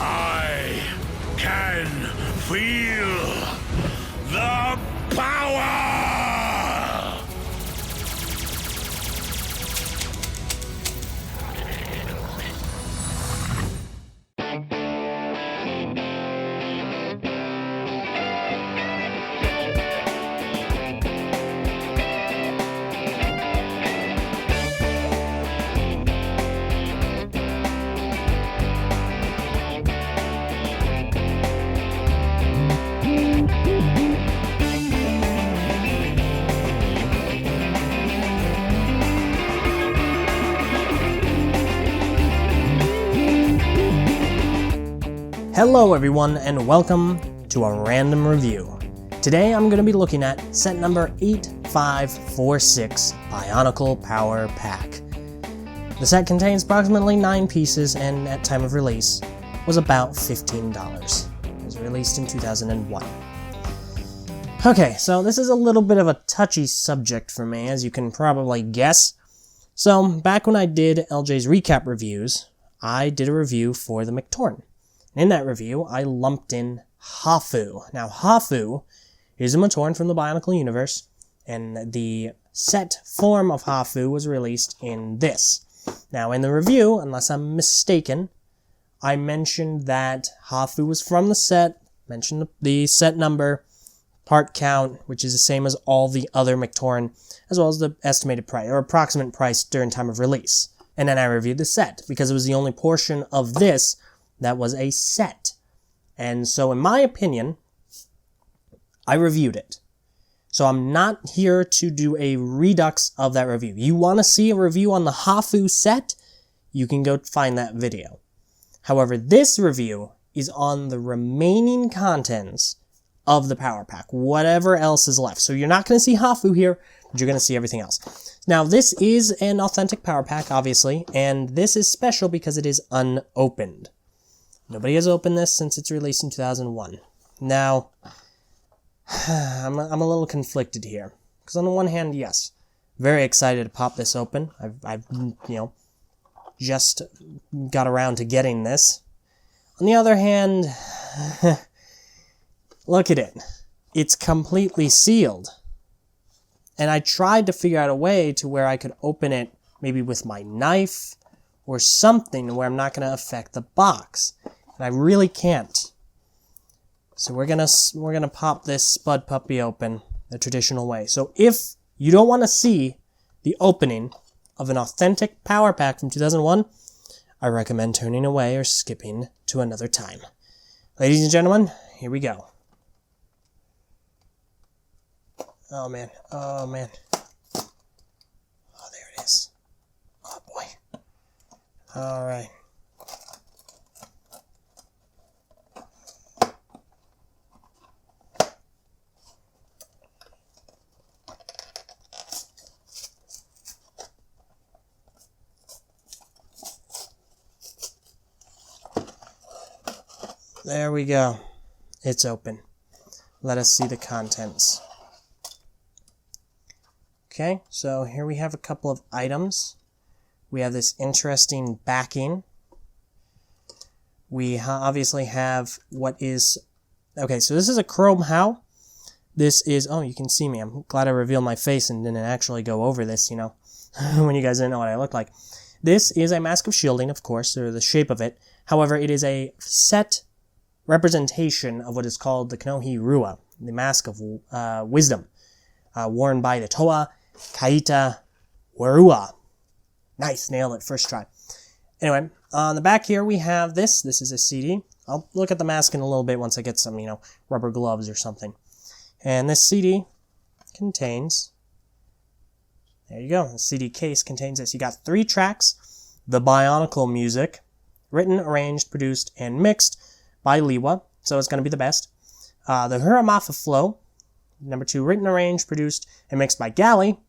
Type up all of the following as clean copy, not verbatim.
I can feel the power! Hello everyone, and welcome to a random review. Today I'm going to be looking at set number 8546 Bionicle Power Pack. The set contains approximately 9 pieces and at time of release was about $15. It was released in 2001. Okay, so this is a little bit of a touchy subject for me, as you can probably guess. So back when I did Eljay's recap reviews, I did a review for the McTorn. In that review, I lumped in Hafu. Now, Hafu is a McTorn from the Bionicle universe, and the set form of Hafu was released in this. Now, in the review, unless I'm mistaken, I mentioned that Hafu was from the set, mentioned the set number, part count, which is the same as all the other McTorn, as well as the estimated price, or approximate price during time of release. And then I reviewed the set, because it was the only portion of this that was a set. And so in my opinion, I reviewed it. So I'm not here to do a redux of that review. You want to see a review on the Hafu set? You can go find that video. However, this review is on the remaining contents of the Power Pack, whatever else is left. So you're not going to see Hafu here, but you're going to see everything else. Now, this is an authentic Power Pack, obviously, and this is special because it is unopened. Nobody has opened this since its release in 2001. Now, I'm a little conflicted here. Because on the one hand, yes, very excited to pop this open. I've just got around to getting this. On the other hand, look at it. It's completely sealed. And I tried to figure out a way to where I could open it maybe with my knife or something where I'm not going to affect the box. And I really can't. So we're gonna pop this Spud Puppy open the traditional way. So if you don't want to see the opening of an authentic Power Pack from 2001, I recommend turning away or skipping to another time. Ladies and gentlemen, here we go. Oh man, oh man. Oh, there it is. Oh boy. Alright. There we go. It's open. Let us see the contents. Okay, so here we have a couple of items. We have this interesting backing. We obviously have what is... Okay, so this is a Chrome How. This is... Oh, you can see me. I'm glad I revealed my face and didn't actually go over this, when you guys didn't know what I look like. This is a Mask of Shielding, of course, or the shape of it. However, it is a set representation of what is called the Kanohi Rua, the Mask of Wisdom, worn by the Toa Kaita Warua. Nice, nailed it, first try. Anyway, on the back here we have this. This is a CD. I'll look at the mask in a little bit once I get some, rubber gloves or something. And this CD contains, there you go, the CD case contains this. You got 3 tracks, the Bionicle music, written, arranged, produced, and mixed by Liwa, so it's going to be the best. The Huramafa Flow, number 2, written, arranged, produced, and mixed by Galley.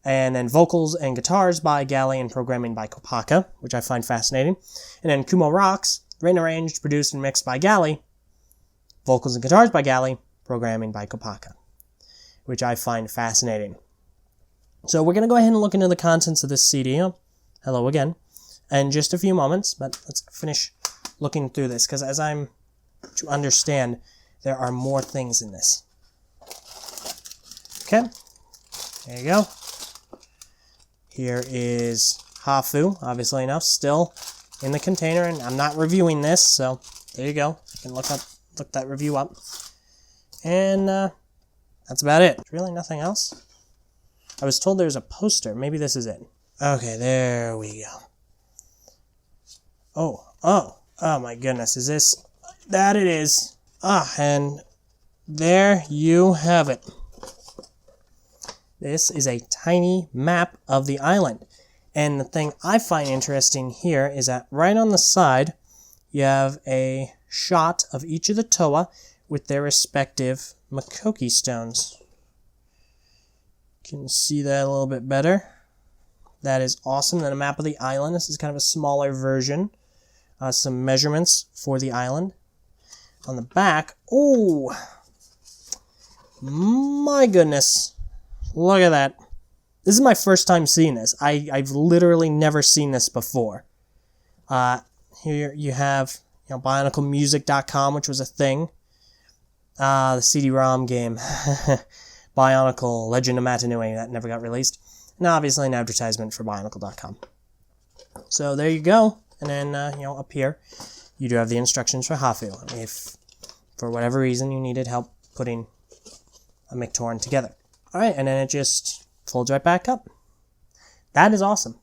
And then vocals and guitars by Galley and programming by Kopaka, which I find fascinating. And then Kumo Rocks, written, arranged, produced, and mixed by Galley. Vocals and guitars by Galley, programming by Kopaka, which I find fascinating. So we're going to go ahead and look into the contents of this CD. hello again, in just a few moments, but let's finish looking through this, because as I'm to understand, there are more things in this. Okay, there you go. Here is Hafu, obviously enough, still in the container, and I'm not reviewing this, so there you go. You can look that review up. And that's about it. There's really nothing else. I was told there's a poster. Maybe this is it. Okay, there we go. Oh my goodness. Is this? That it is. And there you have it. This is a tiny map of the island. And the thing I find interesting here is that right on the side, you have a shot of each of the Toa with their respective Makoki stones. You can see that a little bit better. That is awesome. Then a map of the island. This is kind of a smaller version. Some measurements for the island. On the back, oh my goodness. Look at that. This is my first time seeing this. I've literally never seen this before. Here you have BionicleMusic.com, which was a thing. The CD ROM game. Bionicle, Legend of Matanui, that never got released. And obviously an advertisement for Bionicle.com. So there you go. And then, up here, you do have the instructions for Hafu, if for whatever reason you needed help putting a Mictoran together. Alright, and then it just folds right back up. That is awesome.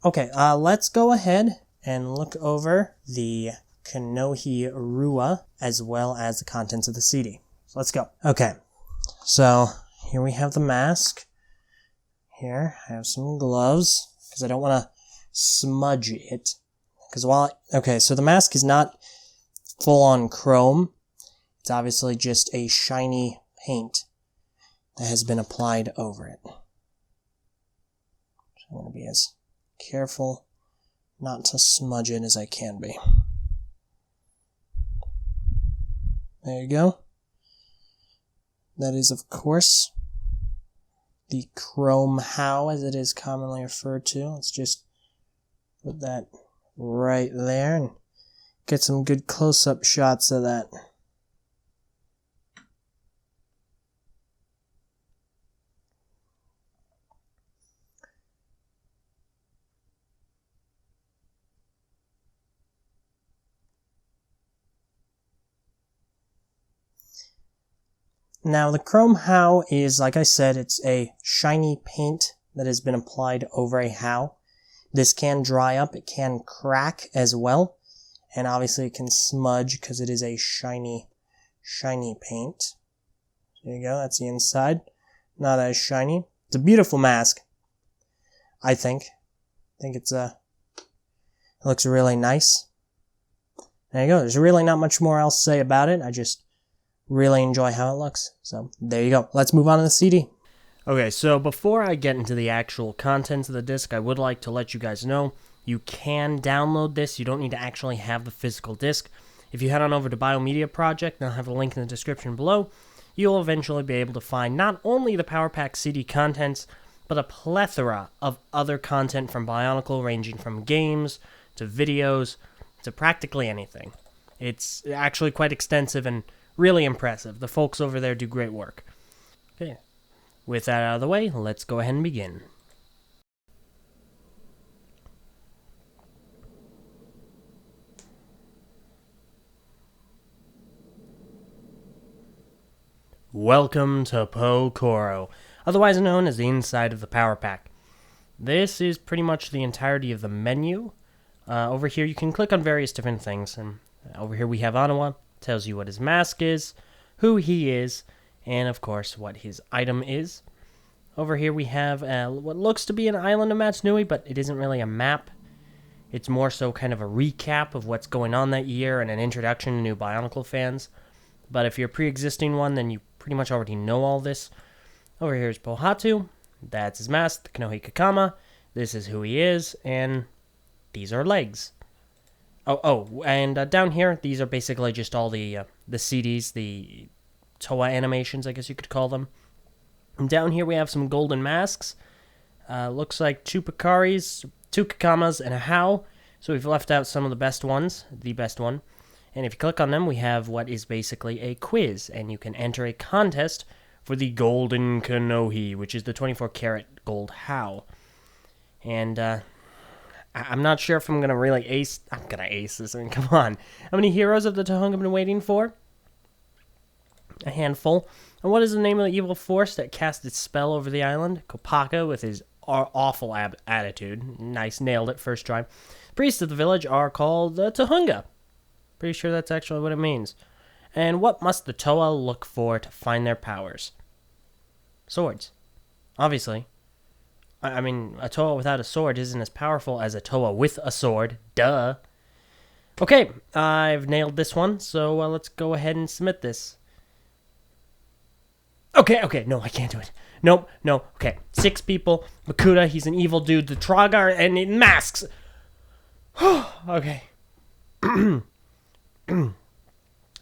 Okay, let's go ahead and look over the Kanohi Rua as well as the contents of the CD. So let's go. Okay, so here we have the mask. Here, I have some gloves, because I don't want to smudge it. Okay, so the mask is not full-on chrome. It's obviously just a shiny paint that has been applied over it. So I'm going to be as careful not to smudge it as I can be. There you go. That is, of course, the chrome how, as it is commonly referred to. Let's just put that right there and get some good close-up shots of that. Now, the chrome how is, like I said, it's a shiny paint that has been applied over a how. This can dry up, it can crack as well, and obviously it can smudge because it is a shiny paint. There you go, that's the inside. Not as shiny. It's a beautiful mask, I think. It looks really nice. There you go, there's really not much more else to say about it. I just really enjoy how it looks. So, there you go. Let's move on to the CD. Okay, so before I get into the actual contents of the disc, I would like to let you guys know you can download this. You don't need to actually have the physical disc. If you head on over to Biomedia Project, and I'll have a link in the description below, you'll eventually be able to find not only the Power Pack CD contents, but a plethora of other content from Bionicle, ranging from games to videos to practically anything. It's actually quite extensive and really impressive. The folks over there do great work. Okay, with that out of the way, let's go ahead and begin. Welcome to po-koro, otherwise known as the inside of the Power Pack. This is pretty much the entirety of the menu. Over here you can click on various different things, and over here we have Anawa. Tells you what his mask is, who he is, and of course what his item is. Over here we have what looks to be an island of Matanui, but it isn't really a map. It's more so kind of a recap of what's going on that year and an introduction to new Bionicle fans. But if you're a pre-existing one, then you pretty much already know all this. Over here is Pohatu. That's his mask, the Kanohi Kakama. This is who he is, and these are legs. And down here, these are basically just all the CDs, the Toa animations, I guess you could call them. And down here we have some golden masks. Looks like Chupacari's, 2 Kakamas, and a How. So we've left out some of the best ones, the best one. And if you click on them, we have what is basically a quiz, and you can enter a contest for the Golden Kanohi, which is the 24-karat gold How. And I'm not sure if I'm going to really ace... I'm going to ace this. I mean, come on. How many heroes have the Tohunga been waiting for? A handful. And what is the name of the evil force that cast its spell over the island? Kopaka, with his awful attitude. Nice, nailed it first try. Priests of the village are called the Tohunga. Pretty sure that's actually what it means. And what must the Toa look for to find their powers? Swords. Obviously. I mean, a Toa without a sword isn't as powerful as a Toa with a sword. Duh. Okay, I've nailed this one, so let's go ahead and submit this. Okay, no, I can't do it. Nope, no, okay. 6 people. Makuta, he's an evil dude. The Tragar, and it masks. Okay.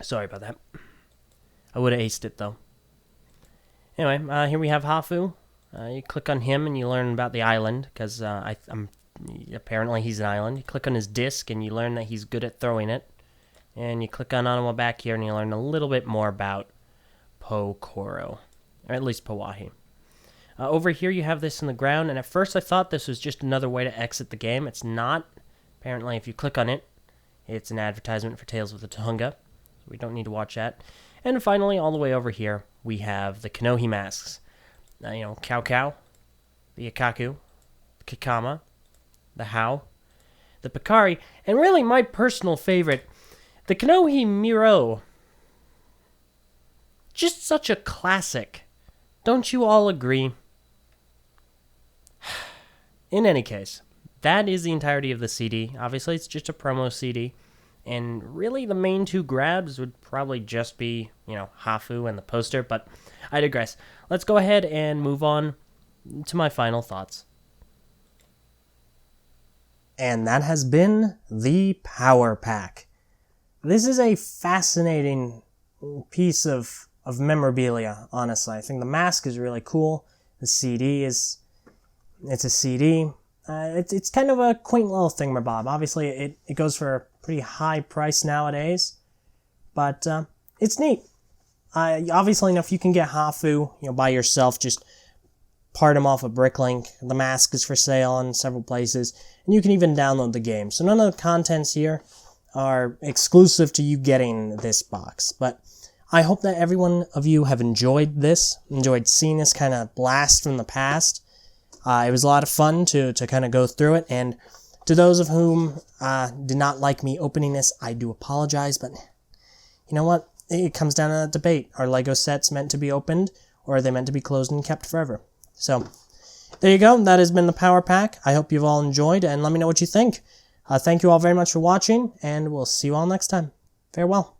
Sorry about that. I would have aced it, though. Anyway, here we have Hafu. You click on him, and you learn about the island, because apparently he's an island. You click on his disc, and you learn that he's good at throwing it. And you click on Anima back here, and you learn a little bit more about po-koro, or at least Powahi. Over here you have this in the ground, and at first I thought this was just another way to exit the game. It's not. Apparently if you click on it, it's an advertisement for Tales of the Tohunga, so we don't need to watch that. And finally, all the way over here, we have the Kanohi masks. Cow Cow, the Ikaku, the Kakama, the How, the Pakari, and really my personal favorite, the Kanohi Miro. Just such a classic. Don't you all agree? In any case, that is the entirety of the CD. Obviously, it's just a promo CD. And really, the main 2 grabs would probably just be, Hafu and the poster. But I digress. Let's go ahead and move on to my final thoughts. And that has been the Power Pack. This is a fascinating piece of memorabilia, honestly. I think the mask is really cool. The CD it's a CD. It's kind of a quaint little thingamabob. Obviously, it goes for a pretty high price nowadays, but it's neat. Obviously, if you can get Hafu, by yourself, just part him off of Bricklink. The mask is for sale in several places, and you can even download the game. So none of the contents here are exclusive to you getting this box, but I hope that every one of you have enjoyed seeing this kind of blast from the past. It was a lot of fun to kind of go through it, and to those of whom did not like me opening this, I do apologize, but you know what? It comes down to a debate. Are Lego sets meant to be opened, or are they meant to be closed and kept forever? So, there you go. That has been the Power Pack. I hope you've all enjoyed, and let me know what you think. Thank you all very much for watching, and we'll see you all next time. Farewell.